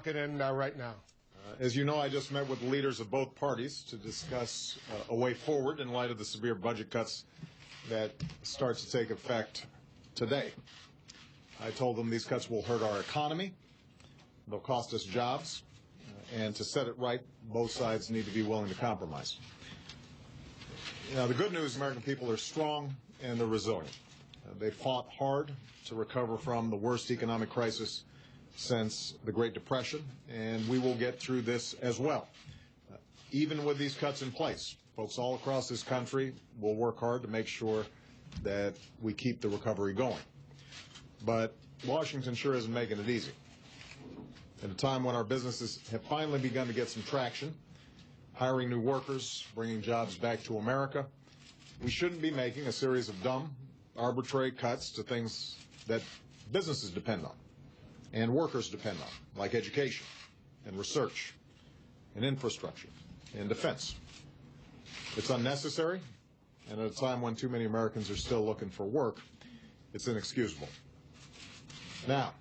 It in right now. As you know, I just met with the leaders of both parties to discuss a way forward in light of the severe budget cuts that start to take effect today. I told them these cuts will hurt our economy, they'll cost us jobs, and to set it right, both sides need to be willing to compromise. Now, the good news, American people are strong and they're resilient. They fought hard to recover from the worst economic crisis since the Great Depression, and we will get through this as well. Even with these cuts in place, folks all across this country will work hard to make sure that we keep the recovery going. But Washington sure isn't making it easy. At a time when our businesses have finally begun to get some traction, hiring new workers, bringing jobs back to America, we shouldn't be making a series of dumb, arbitrary cuts to things that businesses depend on and workers depend on, like education and research and infrastructure and defense. It's unnecessary, and at a time when too many Americans are still looking for work, it's inexcusable. Now,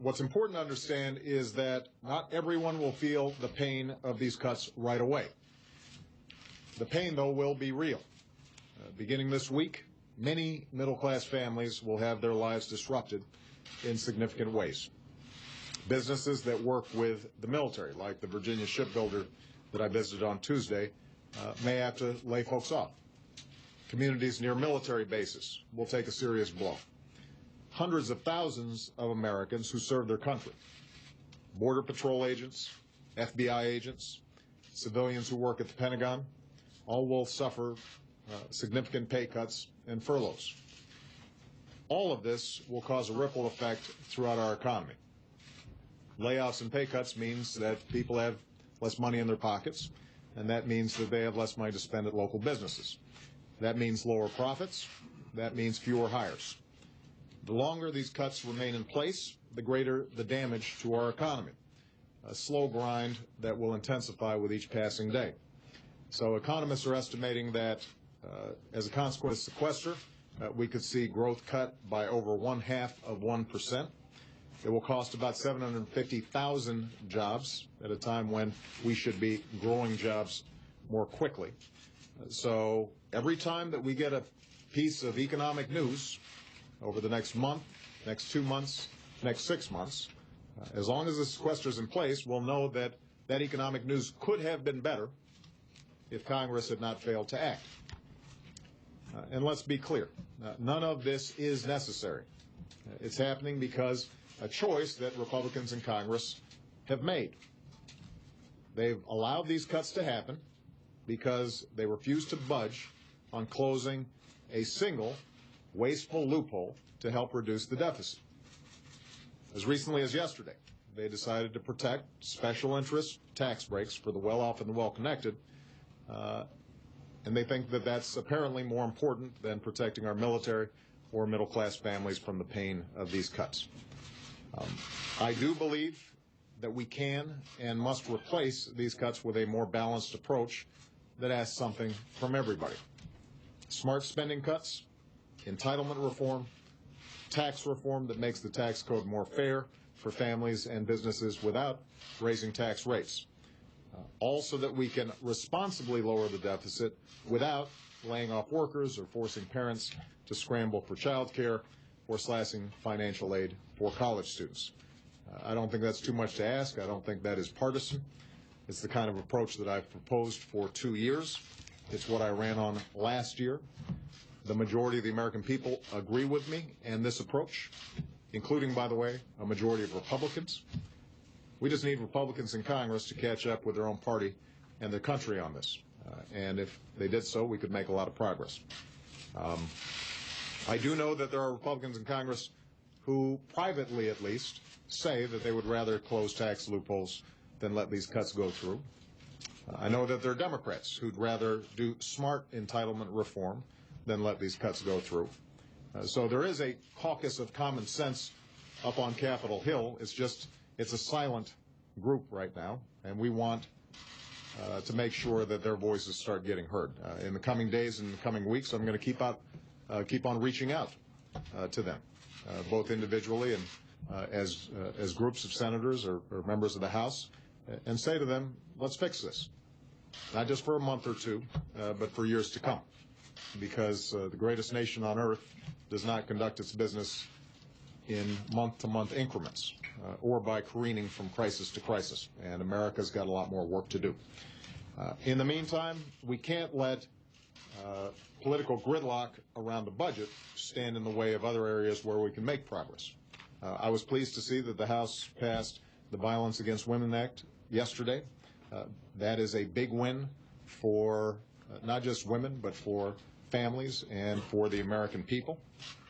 what's important to understand is that not everyone will feel the pain of these cuts right away. The pain, though, will be real. Beginning this week, many middle-class families will have their lives disrupted in significant ways. Businesses that work with the military, like the Virginia shipbuilder that I visited on Tuesday, may have to lay folks off. Communities near military bases will take a serious blow. Hundreds of thousands of Americans who serve their country, Border Patrol agents, FBI agents, civilians who work at the Pentagon, all will suffer significant pay cuts and furloughs. All of this will cause a ripple effect throughout our economy. Layoffs and pay cuts means that people have less money in their pockets, and that means that they have less money to spend at local businesses. That means lower profits. That means fewer hires. The longer these cuts remain in place, the greater the damage to our economy, a slow grind that will intensify with each passing day. So economists are estimating that as a consequence of sequester, we could see growth cut by over 0.5%. It will cost about 750,000 jobs at a time when we should be growing jobs more quickly. So every time that we get a piece of economic news over the next month, next 2 months, next 6 months, as long as the sequester is in place, we'll know that that economic news could have been better if Congress had not failed to act. And let's be clear, none of this is necessary. It's happening because a choice that Republicans in Congress have made. They've allowed these cuts to happen because they refuse to budge on closing a single wasteful loophole to help reduce the deficit. As recently as yesterday, they decided to protect special interest tax breaks for the well-off and the well-connected, and they think that that's apparently more important than protecting our military or middle-class families from the pain of these cuts. I do believe that we can and must replace these cuts with a more balanced approach that asks something from everybody. Smart spending cuts, entitlement reform, tax reform that makes the tax code more fair for families and businesses without raising tax rates. All so that we can responsibly lower the deficit without laying off workers or forcing parents to scramble for child care or slashing financial aid for college students. I don't think that's too much to ask. I don't think that is partisan. It's the kind of approach that I've proposed for 2 years. It's what I ran on last year. The majority of the American people agree with me and this approach, including, by the way, a majority of Republicans. We just need Republicans in Congress to catch up with their own party and their country on this. And if they did so, we could make a lot of progress. I do know that there are Republicans in Congress who, privately at least, say that they would rather close tax loopholes than let these cuts go through. I know that there are Democrats who'd rather do smart entitlement reform than let these cuts go through. So there is a caucus of common sense up on Capitol Hill. It's a silent group right now, and we want to make sure that their voices start getting heard. In the coming days and the coming weeks, I'm going to keep on reaching out to them, both individually and as groups of senators or members of the House and say to them, let's fix this. Not just for a month or two, but for years to come. Because the greatest nation on earth does not conduct its business in month-to-month increments or by careening from crisis to crisis. And America's got a lot more work to do. In the meantime, we can't let political gridlock around the budget stand in the way of other areas where we can make progress. I was pleased to see that the House passed the Violence Against Women Act yesterday. That is a big win for not just women, but for families and for the American people.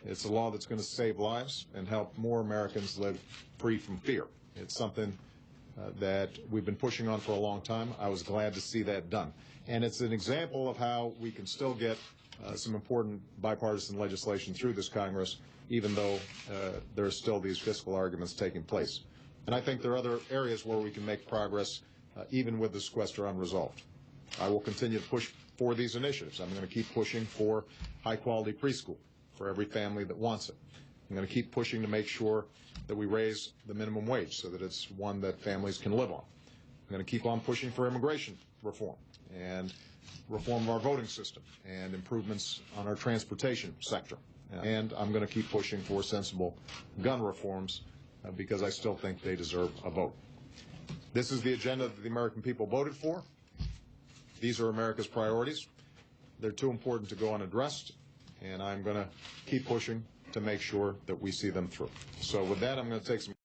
It's a law that's going to save lives and help more Americans live free from fear. It's something that we've been pushing on for a long time. I was glad to see that done. And it's an example of how we can still get some important bipartisan legislation through this Congress, even though there are still these fiscal arguments taking place. And I think there are other areas where we can make progress, even with the sequester unresolved. I will continue to push for these initiatives. I'm going to keep pushing for high-quality preschool for every family that wants it. I'm going to keep pushing to make sure that we raise the minimum wage so that it's one that families can live on. I'm going to keep on pushing for immigration reform and reform of our voting system and improvements on our transportation sector. And I'm going to keep pushing for sensible gun reforms because I still think they deserve a vote. This is the agenda that the American people voted for. These are America's priorities. They're too important to go unaddressed, and I'm going to keep pushing to make sure that we see them through. So with that, I'm going to take some